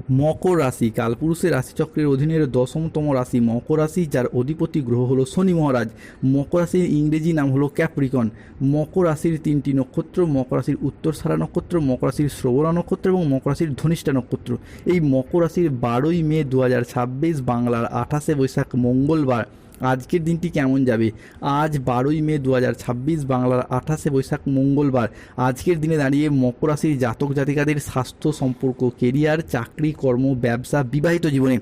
মকর রাশি কালপুরুষের রাশিচক্রের অধীনের 10তম রাশি মকর রাশি, যার অধিপতি গ্রহ হলো শনি মহারাজ। মকর রাশির ইংরেজি নাম হলো ক্যাপ্রিকন। মকর রাশির 3টি নক্ষত্র: মকর রাশির উত্তরসারা নক্ষত্র, মকর রাশির শ্রবণা নক্ষত্র এবং মকর রাশির ধনিষ্ঠা নক্ষত্র। এই মকর রাশির 12ই মে 2026 বাংলার 28শে বৈশাখ মঙ্গলবার আজকের দিনটি কেমন যাবে? আজ 12ই মে 2026 বাংলার 28শে বৈশাখ মঙ্গলবার আজকের দিনে দাঁড়িয়ে মকর রাশির জাতক জাতিকাদের স্বাস্থ্য, সম্পর্ক, কেরিয়ার, চাকরি, কর্ম, ব্যবসা, বিবাহিত জীবনে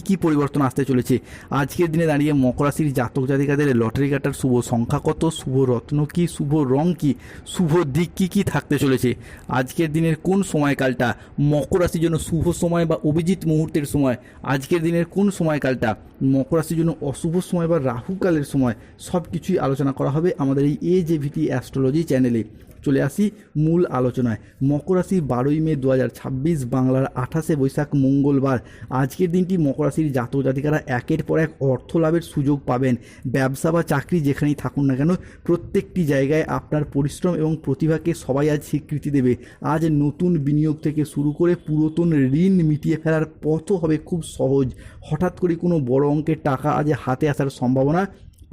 কি পরিবর্তন আসতে চলেছে? আজকের দিনে দাঁড়িয়ে মকর রাশির জাতক জাতিকাদের লটারি কাটার শুভ সংখ্যা কত, শুভ রত্ন কি, শুভ রং কি, শুভ দিক কি থাকতে চলেছে? আজকের দিনের কোন সময়কালটা মকর রাশির জন্য শুভ সময় বা অভিজিৎ মুহূর্তের সময়? আজকের দিনের কোন সময়কালটা মকর রাশির জন্য অশুভ সময় বা রাহুকালের সময়? সব কিছুই আলোচনা করা হবে আমাদের এই AJVT অ্যাস্ট্রোলজি চ্যানেলে। চলে আসি মূল আলোচনায়। মকর রাশি 12ই মে 2026 বাংলার 28শে বৈশাখ মঙ্গলবার আজকের দিনটি মকর রাশির জাতক জাতিকারা একের পর এক অর্থ লাভের সুযোগ পাবেন। ব্যবসা বা চাকরি যেখানেই থাকুন না কেন, প্রত্যেকটি জায়গায় আপনার পরিশ্রম এবং প্রতিভাকে সবাই আজ স্বীকৃতি দেবে। আজ নতুন বিনিয়োগ থেকে শুরু করে পুরাতন ঋণ মিটিয়ে ফেলার পথও হবে খুব সহজ। হঠাৎ করে কোনো বড় অঙ্কের টাকা আজ হাতে আসার সম্ভাবনা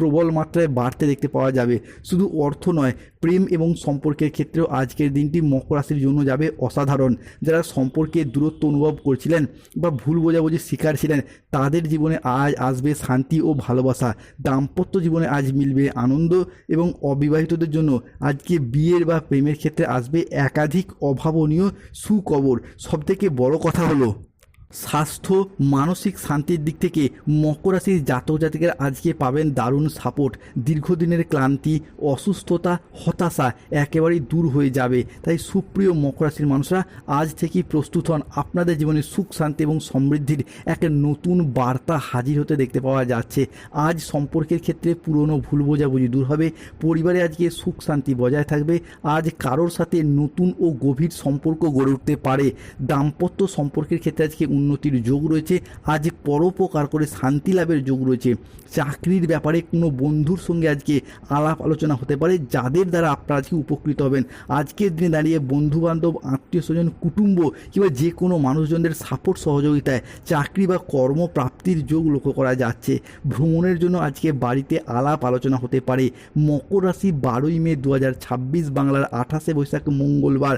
প্রবল মাত্রায় বাড়তে দেখতে পাওয়া যাবে। শুধু অর্থ নয়, প্রেম এবং সম্পর্কের ক্ষেত্রেও আজকের দিনটি মকর রাশির জন্য যাবে অসাধারণ। যারা সম্পর্কে দূরত্ব অনুভব করছিলেন বা ভুল বোঝাবুঝির শিকার ছিলেন, তাদের জীবনে আজ আসবে শান্তি ও ভালোবাসা। দাম্পত্য জীবনে আজ মিলবে আনন্দ এবং অবিবাহিতদের জন্য আজকে বিয়ের বা প্রেমের ক্ষেত্রে আসবে একাধিক অভাবনীয় সুখবর। সবথেকে বড় কথা হলো স্বাস্থ্য, মানসিক শান্তির দিক থেকে মকর রাশির জাতক জাতিকারা আজকে পাবেন দারুণ সাপোর্ট। দীর্ঘদিনের ক্লান্তি, অসুস্থতা, হতাশা একেবারেই দূর হয়ে যাবে। তাই সুপ্রিয় মকর রাশির মানুষরা আজ থেকেই প্রস্তুত হন। আপনাদের জীবনে সুখ, শান্তি এবং সমৃদ্ধির এক নতুন বার্তা হাজির হতে দেখতে পাওয়া যাচ্ছে। আজ সম্পর্কের ক্ষেত্রে পুরনো ভুল বোঝাবুঝি দূর হবে। পরিবারে আজকে সুখ শান্তি বজায় থাকবে। আজ কারোর সাথে নতুন ও গভীর সম্পর্ক গড়ে উঠতে পারে। দাম্পত্য সম্পর্কের ক্ষেত্রে আজকে উন্নতির যোগ রয়েছে। আজ পরোপকার করে শান্তি লাভের যোগ রয়েছে। চাকরির ব্যাপারে কোনো বন্ধুর সঙ্গে আজকে আলাপ আলোচনা হতে পারে, যাদের দ্বারা আপনারা আজকে উপকৃত হবেন। আজকের দিনে দাঁড়িয়ে বন্ধু বান্ধব, আত্মীয় স্বজন, কুটুম্ব কিংবা যে কোনো মানুষজনদের সাপোর্ট সহযোগিতায় চাকরি বা কর্মপ্রাপ্তির যোগ লক্ষ্য করা যাচ্ছে। ভ্রমণের জন্য আজকে বাড়িতে আলাপ আলোচনা হতে পারে। মকর রাশি 12ই মে 2026 বাংলার 28শে বৈশাখ মঙ্গলবার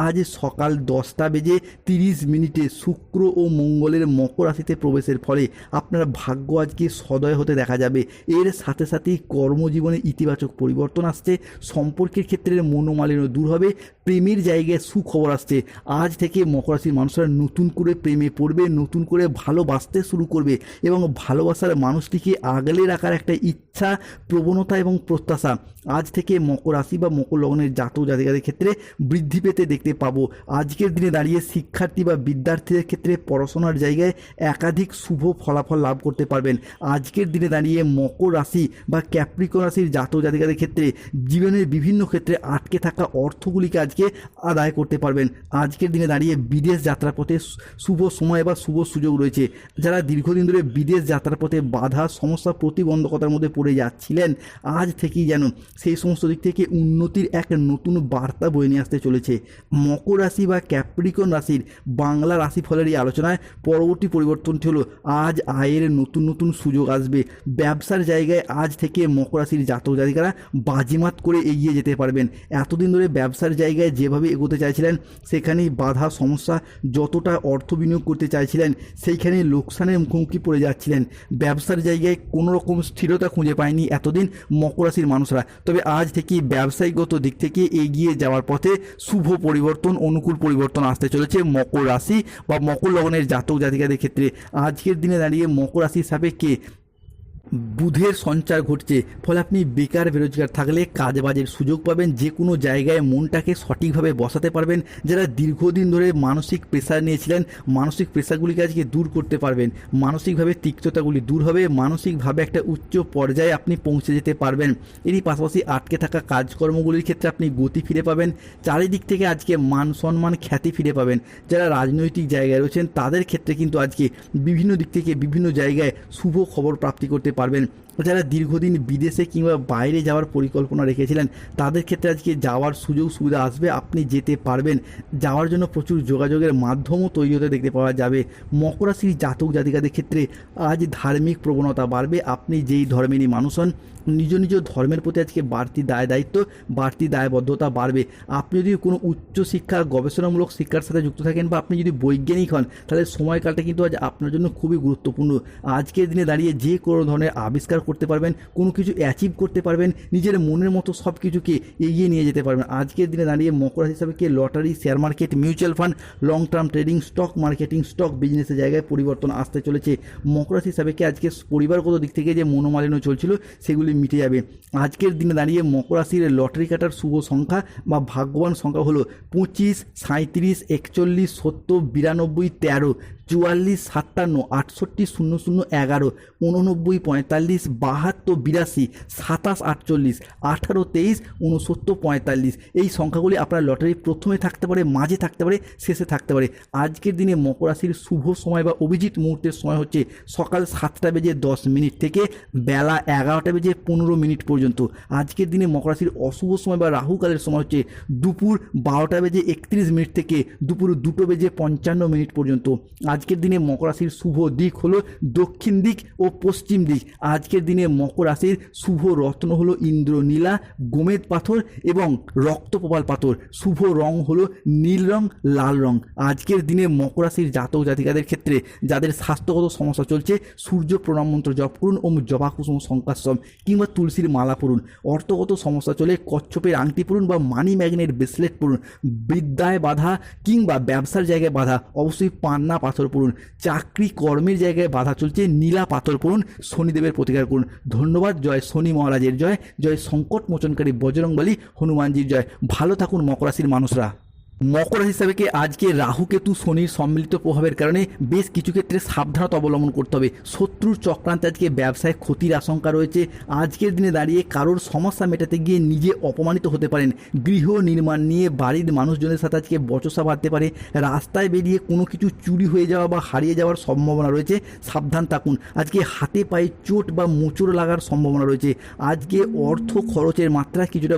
আজ সকাল 10:30 শুক্র ও মঙ্গলের মকর রাশিতে প্রবেশের ফলে আপনার ভাগ্য আজকে সদয় হতে দেখা যাবে। এর সাথে সাথেই কর্মজীবনে ইতিবাচক পরিবর্তন আসছে। সম্পর্কের ক্ষেত্রে মনোমালিন্য দূর হবে। প্রেমের জায়গায় সুখবর আসছে। আজ থেকে মকর রাশির মানুষরা নতুন করে প্রেমে পড়বে, নতুন করে ভালোবাসতে শুরু করবে এবং ভালোবাসার মানুষটিকে আগলে রাখার একটা ইচ্ছা, প্রবণতা এবং প্রত্যাশা আজ থেকে মকর রাশি বা মকর লগ্নের জাতক জাতিকাদের ক্ষেত্রে বৃদ্ধি পেতে দেখতে পাবো। আজকের দিনে দাঁড়িয়ে শিক্ষার্থী বা বিদ্যার্থীদের ক্ষেত্রে পড়াশোনার জায়গায় একাধিক শুভ ফলাফল লাভ করতে পারবেন। আজকের দিনে দাঁড়িয়ে মকর রাশি বা ক্যাপ্রিকন রাশির জাতক জাতিকাদের ক্ষেত্রে জীবনের বিভিন্ন ক্ষেত্রে আটকে থাকা অর্থগুলিকে আজকে আদায় করতে পারবেন। আজকের দিনে দাঁড়িয়ে বিদেশ যাত্রার পথে শুভ সময় বা শুভ সুযোগ রয়েছে। যারা দীর্ঘদিন ধরে বিদেশ যাত্রার পথে বাধা, সমস্যা, প্রতিবন্ধকতার মধ্যে পড়ে যাচ্ছিলেন, আজ থেকেই যেন সেই সমস্ত দিক থেকে উন্নতির এক নতুন বার্তা বয়ে নিয়ে আসতে চলেছে। মকর রাশি বা ক্যাপ্রিকন রাশির বাংলা রাশিফলের এই আলোচনায় পরবর্তী পরিবর্তনটি হলো আজ আয়ের নতুন নতুন সুযোগ আসবে। ব্যবসার জায়গায় আজ থেকে মকর রাশির জাতক জাতিকারা বাজিমাত করে এগিয়ে যেতে পারবেন। এতদিন ধরে ব্যবসার জায়গায় যেভাবে এগোতে চাইছিলেন সেখানেই বাধা, সমস্যা, যতটা অর্থ বিনিয়োগ করতে চাইছিলেন সেইখানেই লোকসানের মুখোমুখি পড়ে যাচ্ছিলেন। ব্যবসার জায়গায় কোনো রকম স্থিরতা খুঁজে পায়নি এতদিন মকর রাশির মানুষরা। তবে আজ থেকে ব্যবসায়িকগত দিক থেকে এগিয়ে যাওয়ার পথে শুভ পরিবর্তন, অনুকূল পরিবর্তন আসতে চলেছে মকর রাশি বা মকর লগ্নের জাতক জাতিকাদের ক্ষেত্রে। আজকের দিনে দাঁড়িয়ে মকর রাশির সাপেক্ষে বুধের সঞ্চার ঘটছে। ফলে আপনি বেকার বেরোজগার থাকলে কাজবাজের সুযোগ পাবেন। যে কোনো জায়গায় মনটাকে সঠিকভাবে বসাতে পারবেন। যারা দীর্ঘদিন ধরে মানসিক প্রেশার নিয়েছিলেন, মানসিক প্রেশারগুলিকে আজকে দূর করতে পারবেন। মানসিকভাবে তিক্ততাগুলি দূর হবে। মানসিকভাবে একটা উচ্চ পর্যায়ে আপনি পৌঁছে যেতে পারবেন। এরই পাশাপাশি আটকে থাকা কাজকর্মগুলির ক্ষেত্রে আপনি গতি ফিরে পাবেন। চারিদিক থেকে আজকে মান সম্মান, খ্যাতি ফিরে পাবেন। যারা রাজনৈতিক জায়গায় রয়েছেন তাদের ক্ষেত্রে কিন্তু আজকে বিভিন্ন দিক থেকে বিভিন্ন জায়গায় শুভ খবর প্রাপ্তি করতে পারবেন। যারা দীর্ঘদিন বিদেশে কিংবা বাইরে যাওয়ার পরিকল্পনা রেখেছিলেন তাদের ক্ষেত্রে আজকে যাওয়ার সুযোগ সুবিধা আসবে, আপনি যেতে পারবেন। যাওয়ার জন্য প্রচুর যোগাযোগের মাধ্যমও তৈরি হতে দেখতে পাওয়া যাবে। মকর রাশির জাতক জাতিকাদের ক্ষেত্রে আজ ধার্মিক প্রবণতা বাড়বে। আপনি যেই ধর্মেরই মানুষ হন, নিজ নিজ ধর্মের প্রতি আজকে বাড়তি দায়িত্ব, বাড়তি দায়বদ্ধতা বাড়বে। আপনি যদি কোনো উচ্চশিক্ষা গবেষণামূলক শিক্ষার সাথে যুক্ত থাকেন বা আপনি যদি বৈজ্ঞানিক হন, তাহলে সময়কালটা কিন্তু আজ আপনার জন্য খুবই গুরুত্বপূর্ণ। আজকের দিনে দাঁড়িয়ে যে কোনো ধরনের আবিষ্কার করতে পারবেন, কোনো কিছু অ্যাচিভ করতে পারবেন, নিজের মনের মতো সব কিছুকে এগিয়ে নিয়ে যেতে পারবেন। আজকের দিনে দাঁড়িয়ে মকর রাশি হিসাবে lottery, share market, mutual fund, long term trading, stock marketing, stock বিজনেসের জায়গায় পরিবর্তন আসতে চলেছে। মকর রাশি হিসাবে আজকে পরিবারগত দিক থেকে যে মনোমালিন্য চলছিল সেগুলি মিটে যাবে। আজকের দিনে দাঁড়িয়ে মকর রাশির লটারি কাটার শুভ সংখ্যা বা ভাগ্যবান সংখ্যা হলো 25, 37, 41, 70, 92, 13, 44, 57, 68, 00, 11, 89, 45, 72, 82, 27, 48, 18, 23, 69, 45। এই সংখ্যাগুলি আপনার লটারি প্রথমে থাকতে পারে, মাঝে থাকতে পারে, শেষে থাকতে পারে। আজকের দিনে মকর রাশির শুভ সময় বা অভিজিৎ মুহূর্তের সময় হচ্ছে সকাল 7:10 থেকে বেলা 11:15 পর্যন্ত। আজকের দিনে মকর রাশির অশুভ সময় বা রাহুকালের সময় হচ্ছে দুপুর 12:31 থেকে দুপুর 2:55 পর্যন্ত। আজকের দিনে মকর রাশির শুভ দিক হলো দক্ষিণ দিক ও পশ্চিম দিক। আজকের দিনে মকর রাশির শুভ রত্ন হলো ইন্দ্রনীলা, গোমেদ পাথর এবং রক্তপ্রবাল পাথর। শুভ রং হলো নীল রং, লাল রং। আজকের দিনে মকর রাশির জাতক জাতিকাদের ক্ষেত্রে যাদের স্বাস্থ্যগত সমস্যা চলছে, সূর্য প্রণাম মন্ত্র জপ করুন ও জবা কুসুম শঙ্কাশ্রম কিংবা তুলসীর মালা পড়ুন। অর্থগত সমস্যা চলে কচ্ছপের আংটি পড়ুন বা মানি ম্যাগনেট ব্রেসলেট পড়ুন। বিদ্যায় বাধা কিংবা ব্যবসার জায়গায় বাধা, অবশ্যই পান্না পাথর পড়ুন। চাকরি কর্মের জায়গায় বাধা চলছে, নীলা পাথর পড়ুন, শনিদেবের প্রতিকার করুন। ধন্যবাদ। জয় শনি মহারাজের জয়, জয় সংকট মোচনকারী বজরংবলী হনুমানজির জয়। ভালো থাকুন মকর রাশির মানুষরা। মকর রাশি হিসাবে আজকে রাহু কেতু শনির সম্মিলিত প্রভাবের কারণে বেশ কিছু ক্ষেত্রে সাবধানতা অবলম্বন করতে হবে। শত্রুর চক্রান্তে আজকে ব্যবসায় ক্ষতির আশঙ্কা রয়েছে। আজকের দিনে দাঁড়িয়ে কারোর সমস্যা মেটাতে গিয়ে নিজে অপমানিত হতে পারেন। গৃহ নির্মাণ নিয়ে বাড়ির মানুষজনের সাথে আজকে বচসা বাড়তে পারে। রাস্তায় বেরিয়ে কোনো কিছু চুরি হয়ে যাওয়া বা হারিয়ে যাওয়ার সম্ভাবনা রয়েছে, সাবধান থাকুন। আজকে হাতে পায়ে চোট বা মোচড় লাগার সম্ভাবনা রয়েছে। আজকে অর্থ খরচের মাত্রা কিছুটা